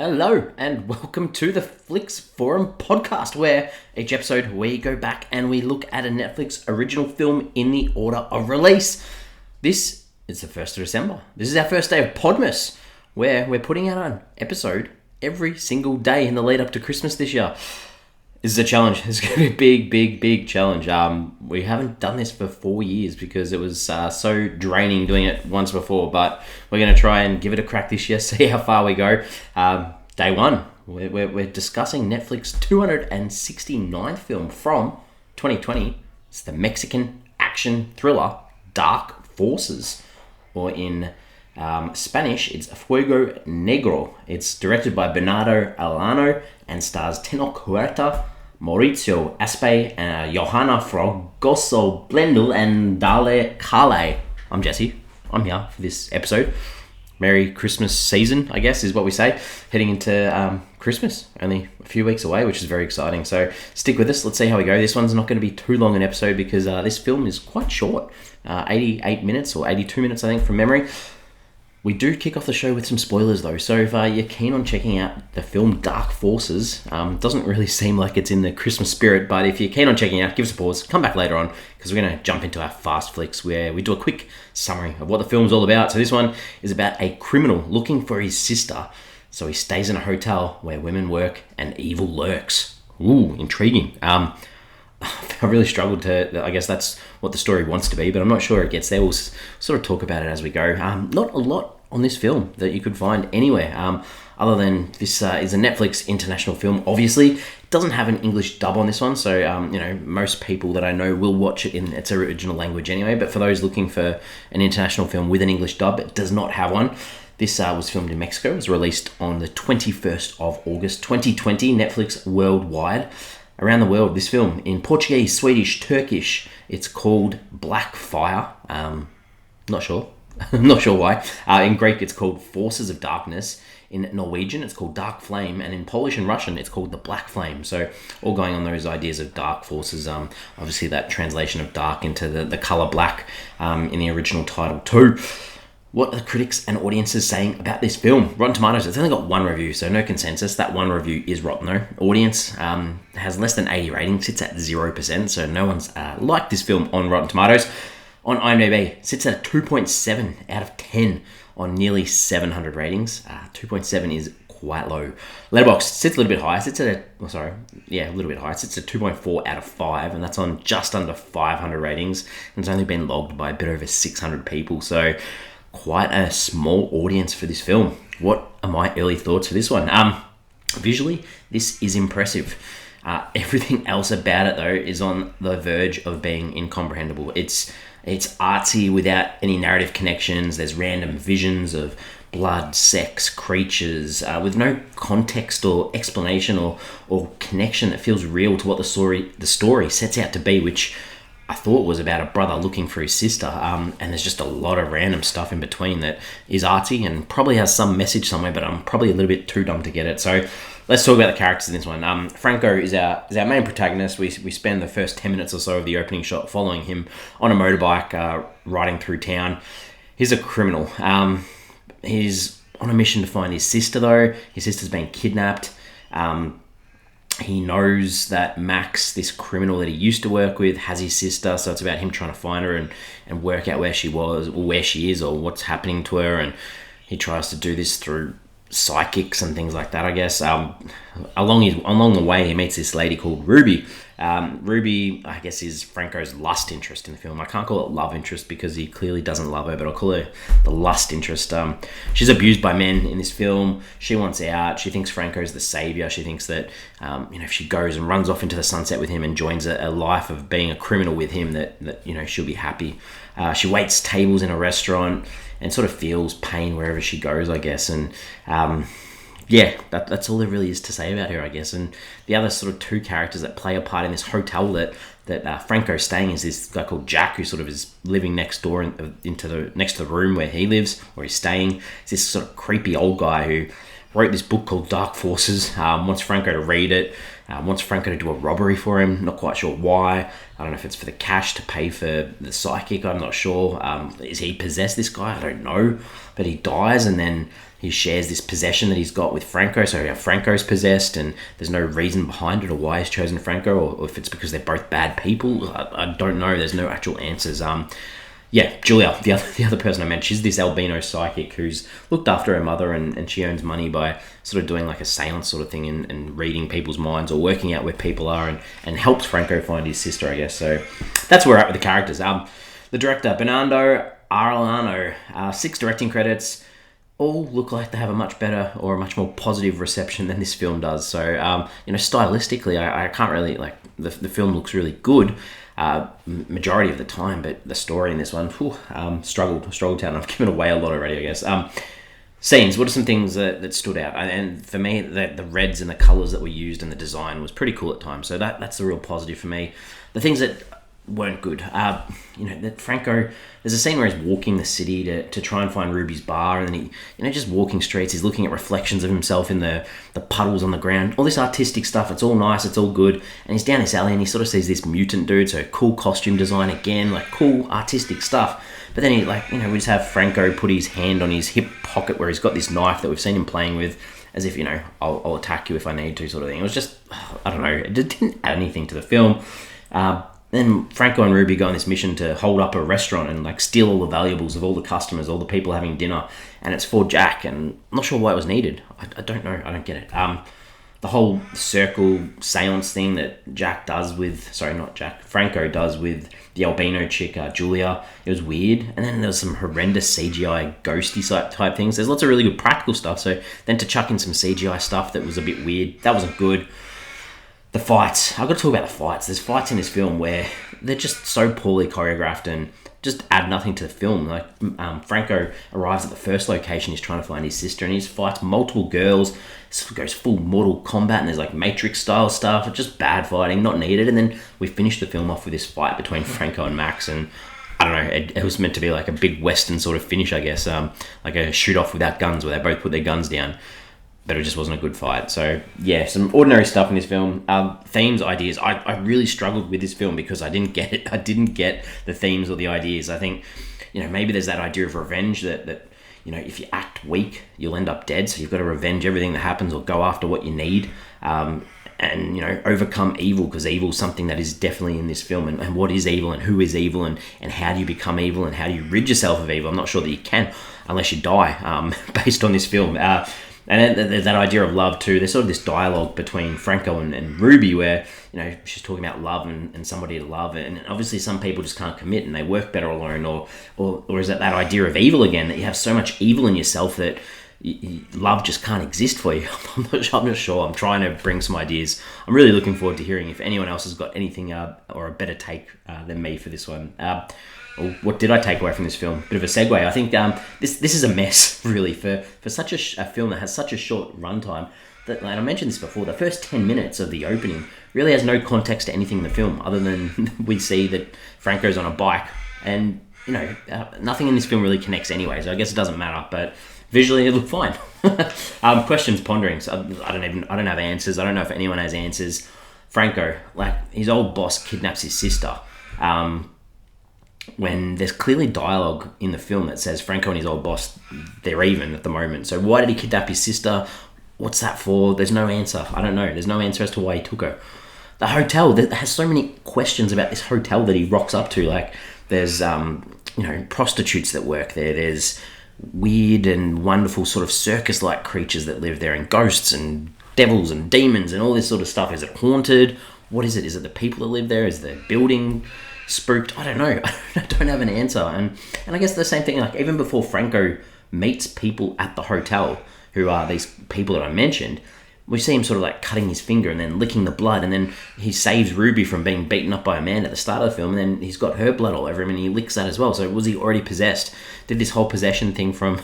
Hello and welcome to the Flix Forum podcast, where each episode we go back and we look at a Netflix original film in the order of release. This is the 1st of December. This is our first day of Podmas, where we're putting out an episode every single day in the lead up to Christmas this year. This is a challenge. It's going to be a big challenge. We haven't done this for 4 years because it was so draining doing it once before, but we're going to try and give it a crack this year, see how far we go. Day one, we're discussing Netflix 269th film from 2020. It's the Mexican action thriller Dark Forces, or in Spanish, it's Fuego, Negro. It's directed by Bernardo Arellano and stars Tenoch Huerta, Mauricio Aspe, Johana, Fragoso, Blendl, and Carley. I'm Jesse. I'm here for this episode. Merry Christmas season, I guess, is what we say. Heading into Christmas, only a few weeks away, which is very exciting. So stick with us. Let's see how we go. This one's not going to be too long an episode because this film is quite short. 88 minutes or 82 minutes, I think, from memory. We do kick off the show with some spoilers though, so if you're keen on checking out the film Dark Forces, doesn't really seem like it's in the Christmas spirit, but if you're keen on checking it out, give us a pause, come back later on, because we're going to jump into our fast flicks where we do a quick summary of what the film's all about. So this one is about a criminal looking for his sister, so he stays in a hotel where women work and evil lurks. Ooh, intriguing. I really struggled to, I guess that's what the story wants to be, but I'm not sure it gets there. We'll sort of talk about it as we go. Not a lot on this film that you could find anywhere, other than this is a Netflix international film. Obviously, it doesn't have an English dub on this one, so most people that I know will watch it in its original language anyway, but for those looking for an international film with an English dub, it does not have one. This was filmed in Mexico. It was released on the 21st of August 2020, Netflix worldwide. Around the world, this film, in Portuguese, Swedish, Turkish, it's called Black Fire. Not sure. I'm not sure why. In Greek, it's called Forces of Darkness. In Norwegian, it's called Dark Flame. And in Polish and Russian, it's called The Black Flame. So all going on those ideas of dark forces. Obviously, that translation of dark into the colour black in the original title too. What are the critics and audiences saying about this film? Rotten Tomatoes, it's only got one review, so no consensus. That one review is rotten though. Audience has less than 80 ratings, sits at 0%, so no one's liked this film on Rotten Tomatoes. On IMDb, sits at 2.7 out of 10 on nearly 700 ratings. 2.7 is quite low. Letterboxd sits a little bit higher, sits at a little bit higher. Sits at 2.4 out of 5, and that's on just under 500 ratings. And it's only been logged by a bit over 600 people, so quite a small audience for this film. What are my early thoughts for this one? Visually, this is impressive. Everything else about it, though, is on the verge of being incomprehensible. It's artsy without any narrative connections. There's random visions of blood, sex, creatures, with no context or explanation or connection that feels real to what the story sets out to be, which I thought was about a brother looking for his sister, and there's just a lot of random stuff in between that is artsy and probably has some message somewhere, but I'm probably a little bit too dumb to get it. So let's talk about the characters in this one. Franco is our main protagonist. We spend the first 10 minutes or so of the opening shot following him on a motorbike riding through town. He's a criminal. He's on a mission to find his sister, though. His sister's been kidnapped. He knows that Max, this criminal that he used to work with, has his sister, so it's about him trying to find her and work out where she was, or where she is, or what's happening to her, and he tries to do this through psychics and things like that, I guess. Along the way, he meets this lady called Ruby. Ruby, I guess, is Franco's lust interest in the film. I can't call it love interest because he clearly doesn't love her, but I'll call her the lust interest. She's abused by men in this film. She wants out. She thinks Franco's the savior. She thinks that if she goes and runs off into the sunset with him and joins a life of being a criminal with him, that she'll be happy. She waits tables in a restaurant and sort of feels pain wherever she goes, I guess. And that's all there really is to say about her, I guess. And the other sort of two characters that play a part in this hotel that Franco's staying is this guy called Jack, who sort of is living next door next to the room where he lives, where he's staying. It's this sort of creepy old guy who wrote this book called Dark Forces, wants Franco to read it. Wants Franco to do a robbery for him. Not quite sure why. I don't know if it's for the cash to pay for the psychic. I'm not sure. Is he possessed, this guy? I don't know. But he dies, and then he shares this possession that he's got with Franco. So Franco's possessed, and there's no reason behind it or why he's chosen Franco, or if it's because they're both bad people. I don't know. There's no actual answers. Julia, the other person I mentioned, she's this albino psychic who's looked after her mother, and she earns money by sort of doing like a seance sort of thing and reading people's minds or working out where people are, and helps Franco find his sister, I guess. So that's where we're at with the characters. The director, Bernardo Arellano, 6 directing credits, all look like they have a much better or a much more positive reception than this film does. So, stylistically, I can't really, like, the film looks really good majority of the time, but the story in this one, struggled town. I've given away a lot already, I guess. Scenes, what are some things that stood out? And for me, the reds and the colours that were used and the design was pretty cool at times. So that's the real positive for me. The things that weren't good, that Franco, there's a scene where he's walking the city to try and find Ruby's bar, and then he, just walking streets, he's looking at reflections of himself in the puddles on the ground, all this artistic stuff. It's all nice, it's all good, and he's down this alley and he sort of sees this mutant dude, so cool costume design again, like cool artistic stuff. But then he, we just have Franco put his hand on his hip pocket where he's got this knife that we've seen him playing with, as if, I'll attack you if I need to, sort of thing. It was just, I don't know, it didn't add anything to the film. Then Franco and Ruby go on this mission to hold up a restaurant and steal all the valuables of all the customers, all the people having dinner, and it's for Jack, and I'm not sure why it was needed. I don't know. I don't get it. The whole circle seance thing that Franco does with the albino chick, Julia, it was weird. And then there was some horrendous CGI ghosty type things. There's lots of really good practical stuff. So then to chuck in some CGI stuff that was a bit weird, that wasn't good. The fights. I've got to talk about the fights. There's fights in this film where they're just so poorly choreographed and just add nothing to the film. Franco arrives at the first location he's trying to find his sister, and he fights multiple girls. It goes full Mortal Kombat, and there's Matrix style stuff. It's just bad fighting, not needed. And then we finish the film off with this fight between Franco and Max, and I don't know, it was meant to be like a big Western sort of finish, I guess, like a shoot off without guns where they both put their guns down. But it just wasn't a good fight. So, yeah, some ordinary stuff in this film. Themes, ideas. I really struggled with this film because I didn't get it. I didn't get the themes or the ideas. I think, maybe there's that idea of revenge that if you act weak, you'll end up dead. So you've got to revenge everything that happens or go after what you need. And overcome evil, because evil is something that is definitely in this film. And what is evil and who is evil and how do you become evil and how do you rid yourself of evil? I'm not sure that you can unless you die based on this film. And then there's that idea of love too. There's sort of this dialogue between Franco and Ruby where, she's talking about love and somebody to love. And obviously some people just can't commit and they work better alone. Or is it that idea of evil again, that you have so much evil in yourself that love just can't exist for you? I'm not sure. I'm trying to bring some ideas. I'm really looking forward to hearing if anyone else has got anything or a better take than me for this one. What did I take away from this film? Bit of a segue. I think this is a mess, really, for such a film that has such a short runtime. And I mentioned this before, the first 10 minutes of the opening really has no context to anything in the film other than we see that Franco's on a bike. And, nothing in this film really connects anyway, so I guess it doesn't matter. But visually, it looked fine. Questions, ponderings. I don't have answers. I don't know if anyone has answers. Franco, his old boss kidnaps his sister. When there's clearly dialogue in the film that says Franco and his old boss, they're even at the moment. So why did he kidnap his sister? What's that for? There's no answer. I don't know. There's no answer as to why he took her. The hotel, there has so many questions about this hotel that he rocks up to. There's, prostitutes that work there. There's weird and wonderful sort of circus-like creatures that live there, and ghosts and devils and demons and all this sort of stuff. Is it haunted? What is it? Is it the people that live there? Is the building spooked? I don't know. I don't have an answer. And I guess the same thing, even before Franco meets people at the hotel, who are these people that I mentioned, we see him sort of cutting his finger and then licking the blood, and then he saves Ruby from being beaten up by a man at the start of the film, and then he's got her blood all over him and he licks that as well. So was he already possessed? Did this whole possession thing from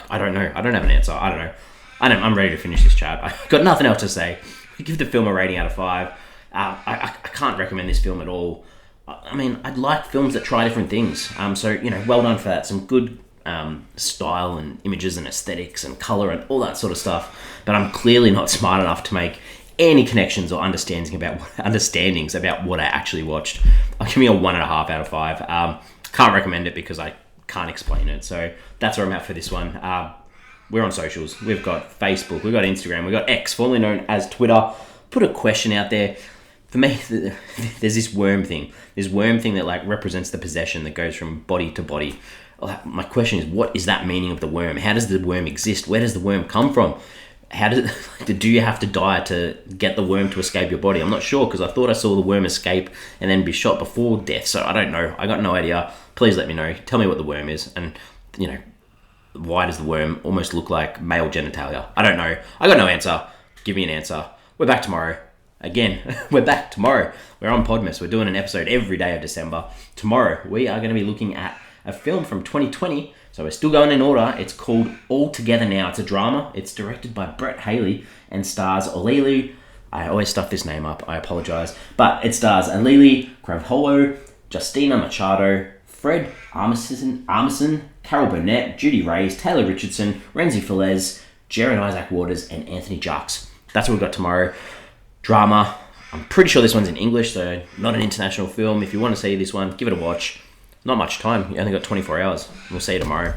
I don't know. I don't have an answer. I don't know. I'm ready to finish this chat. I've got nothing else to say. I give the film a rating out of 5. I can't recommend this film at all. I mean, I'd like films that try different things. So, well done for that. Some good style and images and aesthetics and colour and all that sort of stuff. But I'm clearly not smart enough to make any connections or understandings about what I actually watched, I'll give me a 1.5 out of 5. Can't recommend it because I can't explain it. So that's where I'm at for this one. We're on socials. We've got Facebook, we've got Instagram, we've got X, formerly known as Twitter. Put a question out there. For me, there's this worm thing. This worm thing that like represents the possession that goes from body to body. My question is, what is that meaning of the worm? How does the worm exist? Where does the worm come from? How does do you have to die to get the worm to escape your body? I'm not sure, because I thought I saw the worm escape and then be shot before death. So I don't know. I got no idea. Please let me know. Tell me what the worm is, and why does the worm almost look like male genitalia? I don't know. I got no answer. Give me an answer. We're back tomorrow. Again, we're back tomorrow. We're on Podmas. We're doing an episode every day of December. Tomorrow, we are going to be looking at a film from 2020. So we're still going in order. It's called All Together Now. It's a drama. It's directed by Brett Haley and stars Olelu. I always stuff this name up. I apologize. But it stars Alili Cravholo, Justina Machado, Fred Armisen, Carol Burnett, Judy Reyes, Taylor Richardson, Renzi Filez, Jared Isaac Waters, and Anthony Jacques. That's what we've got tomorrow. Drama. I'm pretty sure this one's in English, so not an international film. If you want to see this one, give it a watch. Not much time. You only got 24 hours. We'll see you tomorrow.